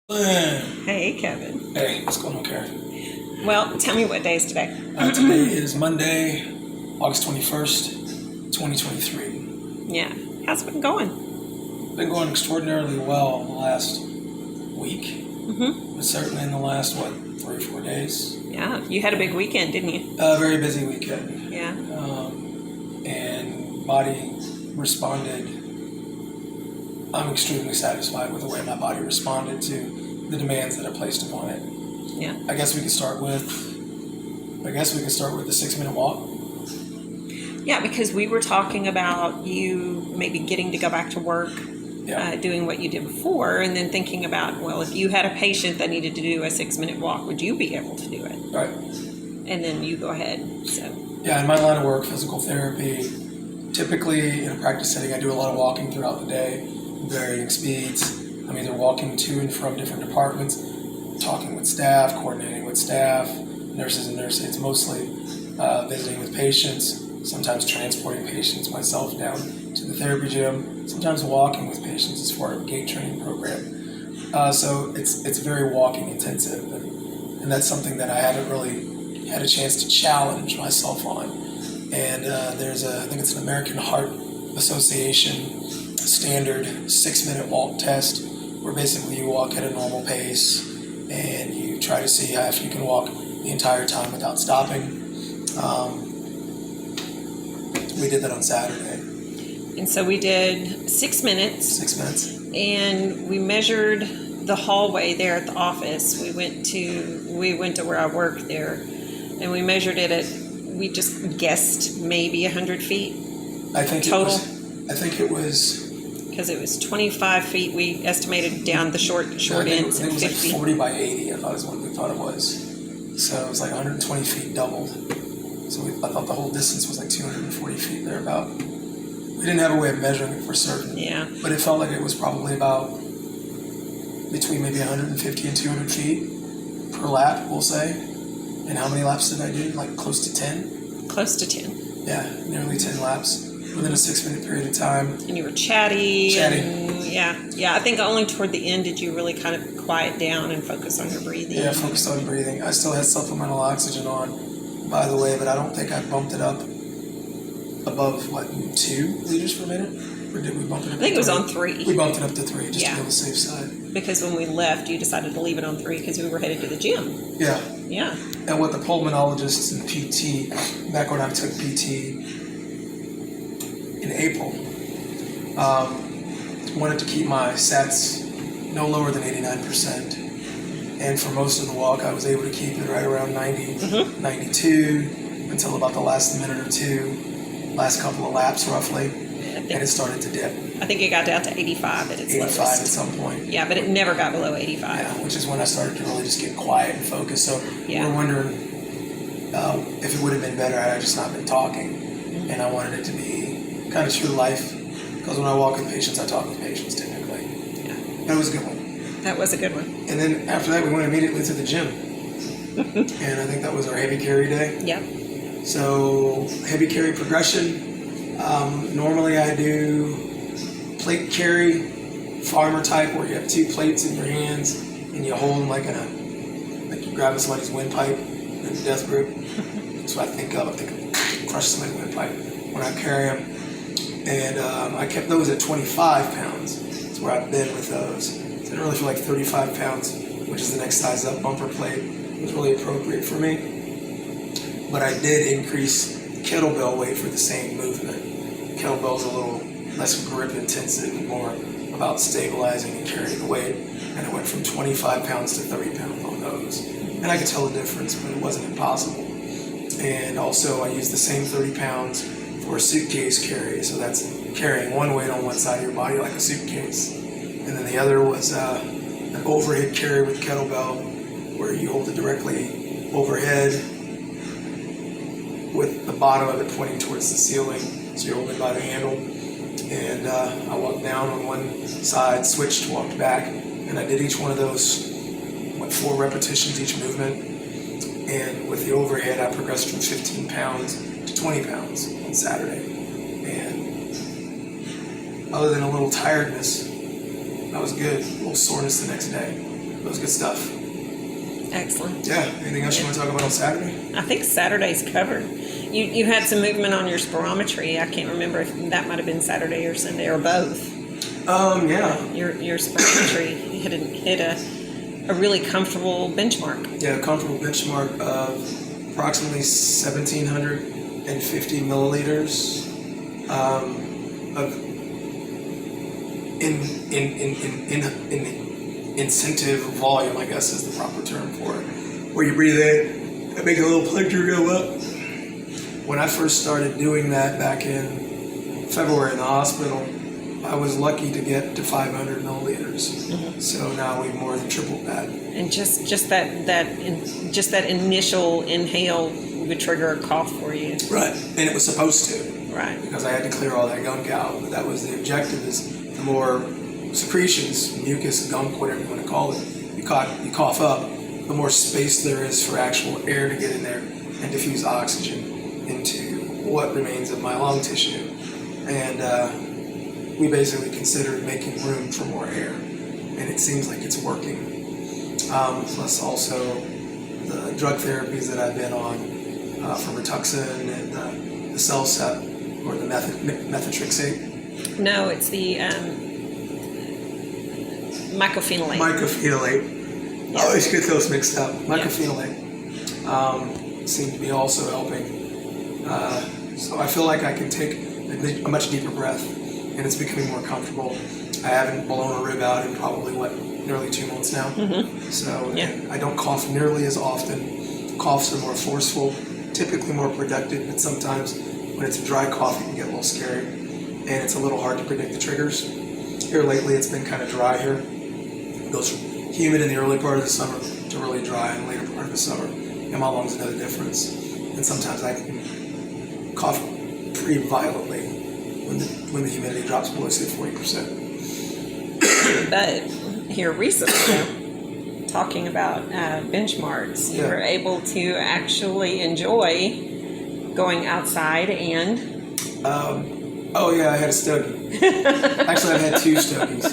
Hey, Kevin. Hey, what's going on, Karen? Well, tell me what day is today. Today is Monday, August 21st, 2023. Yeah. How's it been going? Been going extraordinarily well the last week, but certainly in the last, 3 or 4 days. Yeah. You had a big weekend, didn't you? A very busy weekend. Yeah. And body responded. I'm extremely satisfied with the way my body responded to the demands that I placed upon it. Yeah. I guess we could start with the 6-minute walk. Yeah, because we were talking about you maybe getting to go back to work, doing what you did before, and then thinking about, well, if you had a patient that needed to do a 6-minute walk, would you be able to do it? Right. And then you go ahead. So. Yeah, in my line of work, physical therapy, typically in a practice setting, I do a lot of walking throughout the day, varying speeds. I'm either walking to and from different departments, talking with staff, coordinating with staff, nurses and nurse aides, mostly visiting with patients, sometimes transporting patients myself down to the therapy gym, sometimes walking with patients as part of a gait training program. So it's very walking intensive, and that's something that I haven't really had a chance to challenge myself on. And I think it's an American Heart Association standard 6-minute walk test, where basically you walk at a normal pace and you try to see if you can walk the entire time without stopping. We did that on Saturday. And so we did 6 minutes. 6 minutes. And we measured the hallway there at the office. We went to where I work there, and we measured it we just guessed maybe 100 feet. I think total. I think it was. Because it was 25 feet. We estimated down the short ends. I think and it was 50. like 40 by 80. I thought is what we thought it was. So it was like 120 feet doubled. So I thought the whole distance was like 240 feet thereabout. We didn't have a way of measuring it for certain. Yeah. But it felt like it was probably about between maybe 150 and 200 feet per lap, we'll say. And how many laps did I do? Like close to 10? Close to 10. Yeah, nearly 10 laps within a 6-minute period of time. And you were chatty. And, yeah. I think only toward the end did you really kind of quiet down and focus on your breathing. Yeah, focused on breathing. I still had supplemental oxygen on, by the way, but I don't think I bumped it up above, 2 liters per minute? Or did we bump it up? I think it was on 3. We bumped it up to 3, just to be on the safe side. Because when we left, you decided to leave it on 3 because we were headed to the gym. Yeah. Yeah. And what the pulmonologists and PT, back when I took PT in April, wanted to keep my sats no lower than 89%. And for most of the walk, I was able to keep it right around 90, 92, until about the last minute or two, last couple of laps roughly, and it started to dip. I think it got down to 85 at its 85 lowest. at some point. Yeah, but it never got below 85. Yeah, which is when I started to really just get quiet and focus. So we're wondering if it would have been better had I just not been talking. And I wanted it to be kind of true life, because when I walk with patients, I talk with patients typically. Yeah. That was a good one. That was a good one. And then after that, we went immediately to the gym. And I think that was our heavy carry day. Yep. So heavy carry progression. Normally I do plate carry, farmer type, where you have 2 plates in your hands and you hold them like you grab somebody's windpipe in the death grip. That's what I think of. I think I crush somebody's windpipe when I carry them. And I kept those at 25 pounds. That's where I've been with those. So I didn't really feel like 35 pounds, which is the next size up, bumper plate, was really appropriate for me. But I did increase kettlebell weight for the same movement. Kettlebell's a little less grip intensive and more about stabilizing and carrying the weight. And it went from 25 pounds to 30 pounds on those. And I could tell the difference, but it wasn't impossible. And also I used the same 30 pounds for a suitcase carry. So that's carrying one weight on one side of your body like a suitcase. And then the other was an overhead carry with kettlebell, where you hold it directly overhead with the bottom of it pointing towards the ceiling. So you're holding by the handle. And I walked down on one side, switched, walked back, and I did each one of those, 4 repetitions each movement. And with the overhead, I progressed from 15 pounds to 20 pounds on Saturday. And other than a little tiredness, I was good. A little soreness the next day, was good stuff. Excellent. Yeah. Anything else you want to talk about on Saturday? I think Saturday's covered. You had some movement on your spirometry. I can't remember if that might have been Saturday or Sunday or both. Yeah. Your spirometry hit a really comfortable benchmark. Yeah, a comfortable benchmark of approximately 1,750 milliliters of incentive volume, I guess is the proper term for it, where you breathe in and make a little plunger go up. When I first started doing that back in February in the hospital, I was lucky to get to 500 milliliters. Mm-hmm. So now we've more than tripled that. And just that initial inhale would trigger a cough for you. Right, and it was supposed to. Right. Because I had to clear all that gunk out. But that was the objective: is the more secretions, mucus, gunk, whatever you want to call it, you cough up, the more space there is for actual air to get in there and diffuse oxygen into what remains of my lung tissue. And we basically considered making room for more air, and it seems like it's working. Plus also the drug therapies that I've been on for Rituxan and the Cellcept or the methotrexate. No, it's the mycophenolate. Mycophenolate. Yeah. I always get those mixed up. Mycophenolate seem to be also helping. So I feel like I can take a much deeper breath, and it's becoming more comfortable. I haven't blown a rib out in probably, nearly 2 months now. Mm-hmm. So I don't cough nearly as often. Coughs are more forceful, typically more productive, but sometimes when it's a dry cough, it can get a little scary, and it's a little hard to predict the triggers. Here lately, it's been kind of dry here. It goes from humid in the early part of the summer to really dry in the later part of the summer, and my lungs know the difference. And sometimes I can cough pretty violently when the humidity drops below, say, 40%. But here recently, talking about benchmarks, you were able to actually enjoy going outside and... I had a Stogie. Actually, I've had 2 Stogies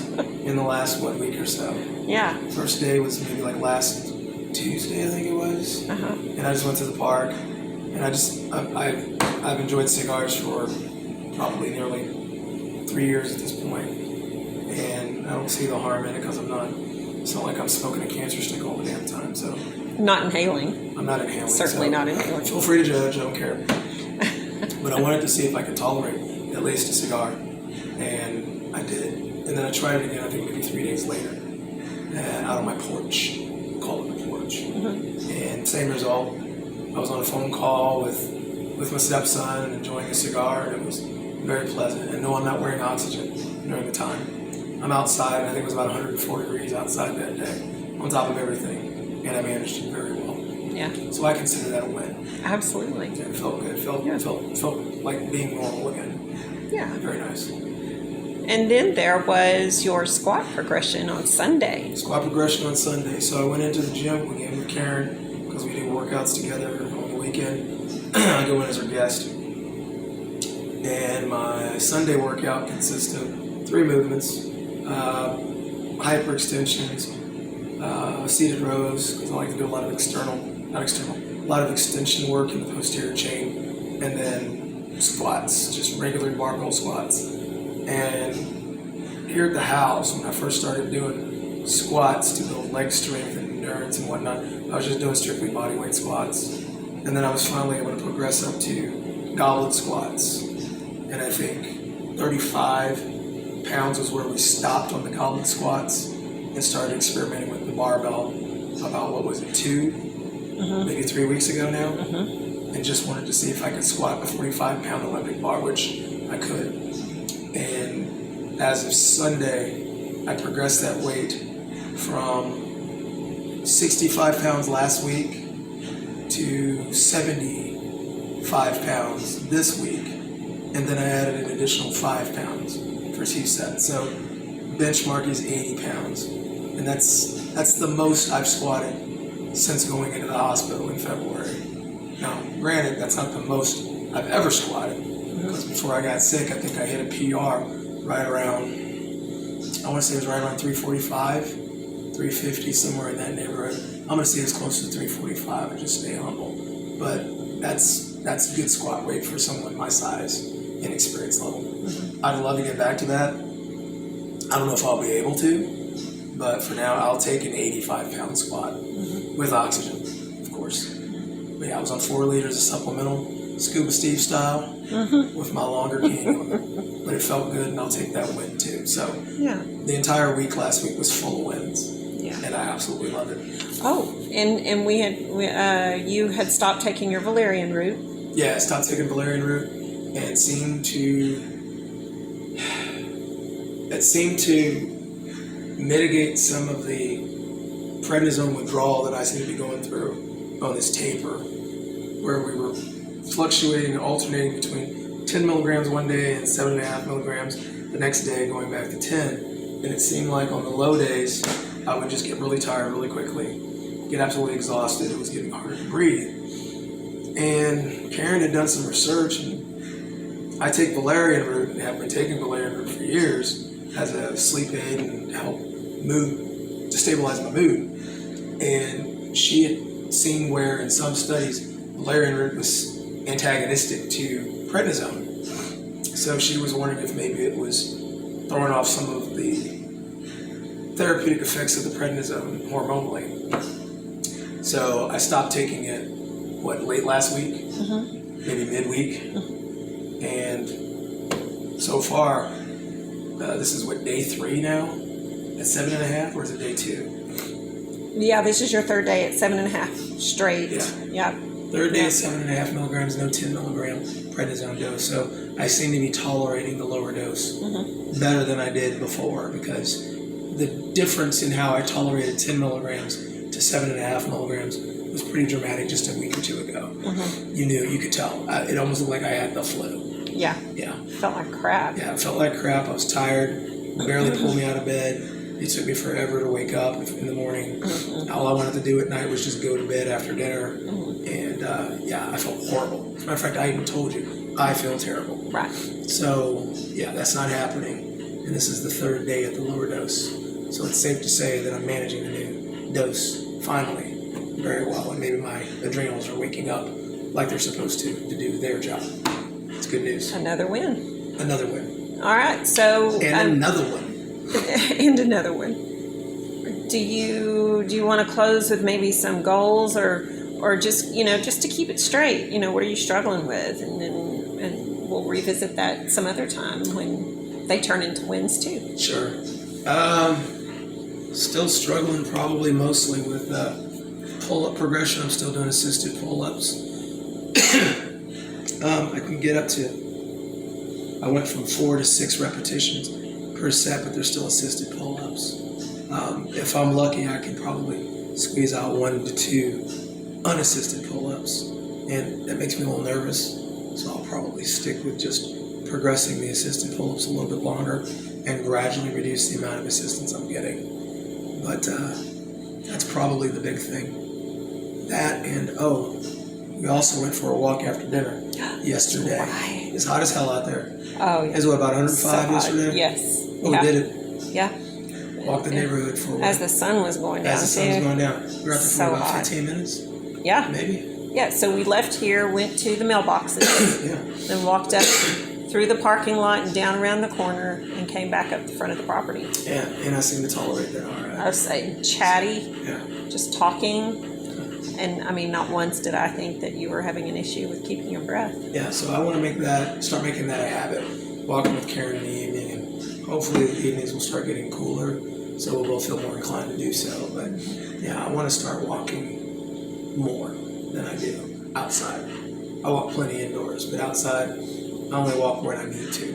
in the last, week or so. Yeah. First day was maybe last Tuesday, I think it was. Uh-huh. And I just went to the park, and I've enjoyed cigars for probably nearly 3 years at this point, and I don't see the harm in it because it's not like I'm smoking a cancer stick all the damn time. So not inhaling. I'm not inhaling. Certainly not inhaling. Feel free to judge. I don't care. But I wanted to see if I could tolerate at least a cigar, and I did. And then I tried it again, I think maybe 3 days later, out on my porch. Call it the porch. Mm-hmm. And same result. I was on a phone call with my stepson, enjoying a cigar, and it was very pleasant. And no, I'm not wearing oxygen during the time. I'm outside, and I think it was about 104 degrees outside that day, on top of everything, and I managed it very well. Yeah. So I consider that a win. Absolutely. Yeah, it felt good. It felt like being normal again. Yeah. Very nice. And then there was your squat progression on Sunday. Squat progression on Sunday. So I went into the gym again with Karen because we do workouts together on the weekend. I go in as her guest. And my Sunday workout consists of 3 movements, hyperextensions, seated rows, because I like to do a lot of a lot of extension work in the posterior chain, and then squats, just regular barbell squats. And here at the house, when I first started doing squats to build leg strength and endurance and whatnot, I was just doing strictly bodyweight squats. And then I was finally able to progress up to goblet squats. And I think 35 pounds was where we stopped on the goblet squats and started experimenting with the barbell about, 2, maybe 3 weeks ago now? And just wanted to see if I could squat a 45-pound Olympic bar, which I could. And as of Sunday, I progressed that weight from 65 pounds last week to 75 pounds this week. And then I added an additional 5 pounds for 2 sets. So benchmark is 80 pounds. And that's the most I've squatted since going into the hospital in February. Now, granted, that's not the most I've ever squatted, because before I got sick, I think I hit a PR right around, I want to say it was right around 345, 350, somewhere in that neighborhood. I'm going to stay as close to 345 and just stay humble. But that's a good squat weight for someone my size and experience level. Mm-hmm. I'd love to get back to that. I don't know if I'll be able to, but for now I'll take an 85-pound squat with oxygen, of course. But yeah, I was on 4 liters of supplemental, Scuba Steve style, with my longer cannula. But it felt good, and I'll take that win too. So the entire week last week was full of wins, and I absolutely loved it. Oh, and you had stopped taking your valerian root. Yeah, I stopped taking valerian root, and it seemed to mitigate some of the prednisone withdrawal that I seem to be going through on this taper, where we were fluctuating and alternating between 10 milligrams one day and 7.5 milligrams the next day, going back to 10. And it seemed like on the low days, I would just get really tired really quickly, get absolutely exhausted. It was getting harder to breathe. And Karen had done some research, and I take valerian root and have been taking valerian root for years as a sleep aid and help to stabilize my mood. And she had seen where in some studies valerian root was antagonistic to prednisone. So she was wondering if maybe it was throwing off some of the therapeutic effects of the prednisone hormonally. So I stopped taking it, late last week? Maybe midweek? And so far, this is day 3 now? At 7.5, or is it day 2? Yeah, this is your 3rd day at 7.5 straight. Yeah. Third day at 7.5 milligrams, no 10 milligram prednisone dose. So I seem to be tolerating the lower dose better than I did before, because the difference in how I tolerated 10 milligrams to 7.5 milligrams was pretty dramatic just a week or 2 ago. You could tell. It almost looked like I had the flu. Yeah. Felt like crap. Yeah, it felt like crap. I was tired. Barely pulled me out of bed. It took me forever to wake up in the morning. All I wanted to do at night was just go to bed after dinner. And I felt horrible. As a matter of fact, I even told you, I feel terrible. Right. So, that's not happening. And this is the 3rd day at the lower dose. So it's safe to say that I'm managing the new dose, finally, very well. And maybe my adrenals are waking up like they're supposed to do their job. It's good news. Another win. Another win. All right, so... And another one. And another one. Do you want to close with maybe some goals, or just to keep it straight? What are you struggling with, and we'll revisit that some other time when they turn into wins too. Sure. Still struggling probably mostly with pull-up progression. I'm still doing assisted pull-ups. I can get up to, I went from 4 to 6 repetitions per set, but they're still assisted pull-ups. If I'm lucky, I can probably squeeze out 1 to 2 unassisted pull-ups, and that makes me a little nervous, so I'll probably stick with just progressing the assisted pull-ups a little bit longer and gradually reduce the amount of assistance I'm getting. But that's probably the big thing. That, and we also went for a walk after dinner yesterday. Right. It's hot as hell out there. Oh, yeah. It was about 105 yesterday? Yes. Oh, we did it. Yeah. Walked the neighborhood for a while. As the sun was going down. As the sun was going down. We were out there So for about hot. 15 minutes. Yeah. Maybe. Yeah, so we left here, went to the mailboxes, then walked up through the parking lot and down around the corner and came back up the front of the property. Yeah, and I seem to tolerate that all right. I was saying chatty, Yeah. just talking. And I mean, not once did I think that you were having an issue with keeping your breath. Yeah, so I want to start making that a habit. Walking with Karen in the evening, and hopefully the evenings will start getting cooler, so we'll both feel more inclined to do so. But I want to start walking more than I do outside. I walk plenty indoors, but outside, I only walk when I need to.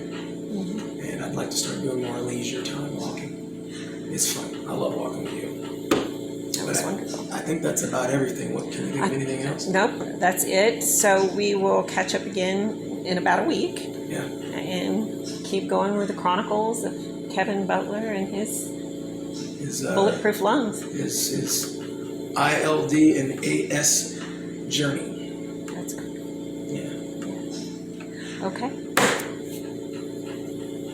And I'd like to start doing more leisure time walking. It's fun. I love walking with you. That was wonderful. I think that's about everything. What, can you think of anything else? Nope, that's it. So we will catch up again in about a week. Yeah. And keep going with the chronicles of Kevin Butler and his bulletproof lungs. His ILD and AS journey. That's good. Yeah. Okay.